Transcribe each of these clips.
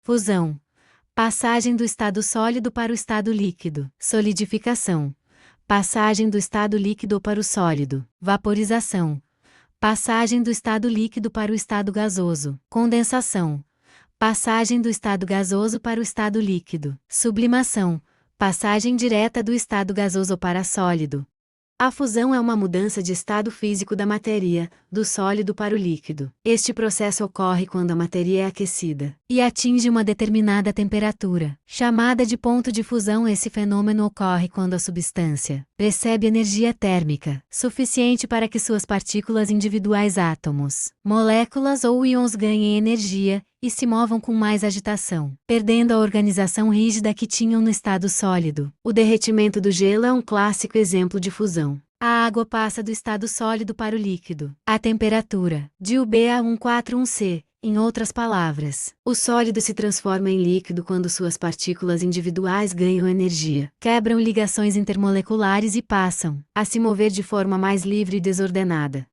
Fusão. Passagem do estado sólido para o estado líquido. Solidificação. Passagem do estado líquido para o sólido. Vaporização. Passagem do estado líquido para o estado gasoso. Condensação. Passagem do estado gasoso para o estado líquido. Sublimação. Passagem direta do estado gasoso para sólido. A fusão é uma mudança de estado físico da matéria, do sólido para o líquido. Este processo ocorre quando a matéria é aquecida e atinge uma determinada temperatura, chamada de ponto de fusão. Esse fenômeno ocorre quando a substância recebe energia térmica suficiente para que suas partículas individuais, átomos, moléculas ou íons ganhem energia e se movam com mais agitação, perdendo a organização rígida que tinham no estado sólido. O derretimento do gelo é um clássico exemplo de fusão. A água passa do estado sólido para o líquido. A temperatura de UB a 141 C. Em outras palavras, o sólido se transforma em líquido quando suas partículas individuais ganham energia, quebram ligações intermoleculares e passam a se mover de forma mais livre e desordenada.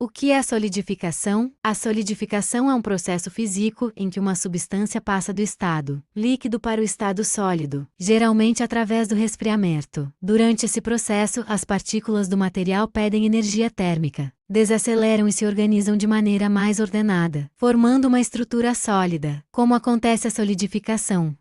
O que é a solidificação? A solidificação é um processo físico em que uma substância passa do estado líquido para o estado sólido, geralmente através do resfriamento. Durante esse processo, as partículas do material perdem energia térmica, desaceleram e se organizam de maneira mais ordenada, formando uma estrutura sólida. Como acontece a solidificação?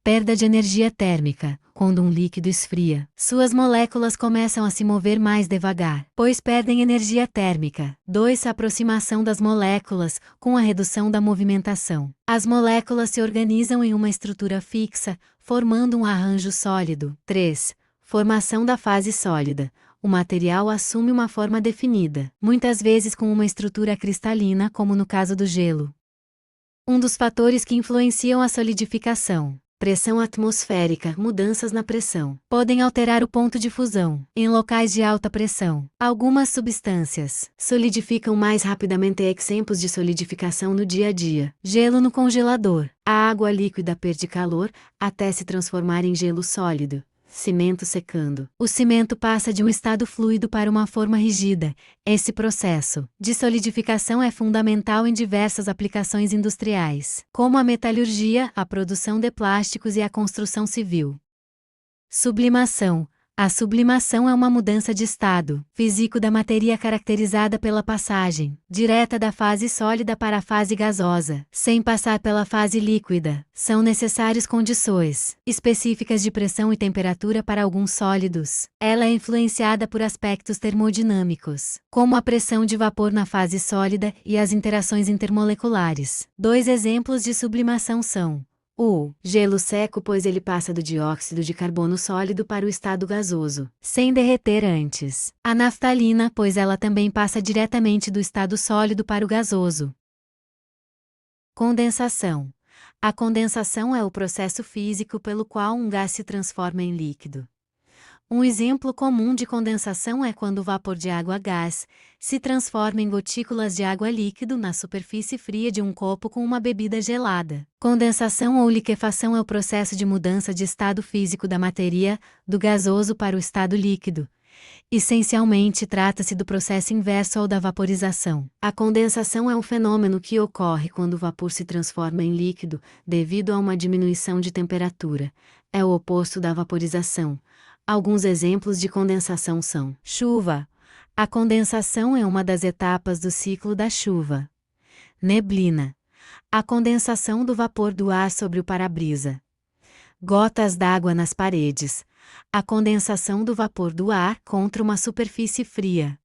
Perda de energia térmica. Quando um líquido esfria, suas moléculas começam a se mover mais devagar, pois perdem energia térmica. 2. Aproximação das moléculas. Com a redução da movimentação, as moléculas se organizam em uma estrutura fixa, formando um arranjo sólido. 3. Formação da fase sólida. O material assume uma forma definida, muitas vezes com uma estrutura cristalina, como no caso do gelo. Um dos fatores que influenciam a solidificação: pressão atmosférica. Mudanças na pressão podem alterar o ponto de fusão. Em locais de alta pressão, algumas substâncias solidificam mais rapidamente. Exemplos de solidificação no dia a dia: gelo no congelador. A água líquida perde calor até se transformar em gelo sólido. Cimento secando. O cimento passa de um estado fluido para uma forma rígida. Esse processo de solidificação é fundamental em diversas aplicações industriais, como a metalurgia, a produção de plásticos e a construção civil. Sublimação. A sublimação é uma mudança de estado físico da matéria caracterizada pela passagem direta da fase sólida para a fase gasosa, sem passar pela fase líquida. São necessárias condições específicas de pressão e temperatura para alguns sólidos. Ela é influenciada por aspectos termodinâmicos, como a pressão de vapor na fase sólida e as interações intermoleculares. 2 exemplos de sublimação são: o gelo seco, pois ele passa do dióxido de carbono sólido para o estado gasoso, sem derreter antes. A naftalina, pois ela também passa diretamente do estado sólido para o gasoso. Condensação. A condensação é o processo físico pelo qual um gás se transforma em líquido. Um exemplo comum de condensação é quando o vapor de água-gás se transforma em gotículas de água líquido na superfície fria de um copo com uma bebida gelada. Condensação ou liquefação é o processo de mudança de estado físico da matéria, do gasoso para o estado líquido. Essencialmente trata-se do processo inverso ao da vaporização. A condensação é um fenômeno que ocorre quando o vapor se transforma em líquido devido a uma diminuição de temperatura. É o oposto da vaporização. Alguns exemplos de condensação são: chuva. A condensação é uma das etapas do ciclo da chuva. Neblina. A condensação do vapor do ar sobre o para-brisa. Gotas d'água nas paredes. A condensação do vapor do ar contra uma superfície fria.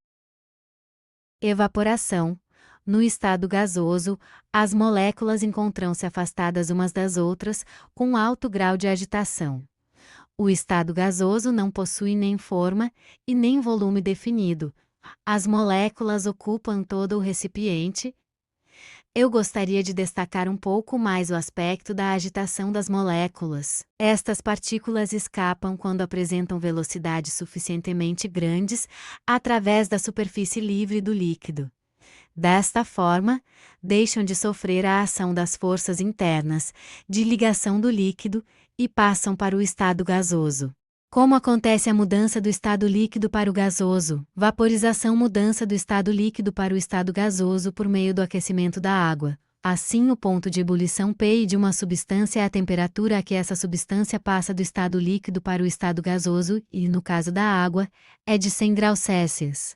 Evaporação. No estado gasoso, as moléculas encontram-se afastadas umas das outras, com alto grau de agitação. O estado gasoso não possui nem forma e nem volume definido. As moléculas ocupam todo o recipiente. Eu gostaria de destacar um pouco mais o aspecto da agitação das moléculas. Estas partículas escapam quando apresentam velocidades suficientemente grandes através da superfície livre do líquido. Desta forma, deixam de sofrer a ação das forças internas de ligação do líquido e passam para o estado gasoso. Como acontece a mudança do estado líquido para o gasoso? Vaporização. Mudança do estado líquido para o estado gasoso por meio do aquecimento da água. Assim, o ponto de ebulição P de uma substância é a temperatura a que essa substância passa do estado líquido para o estado gasoso, e, no caso da água, é de 100 graus Celsius.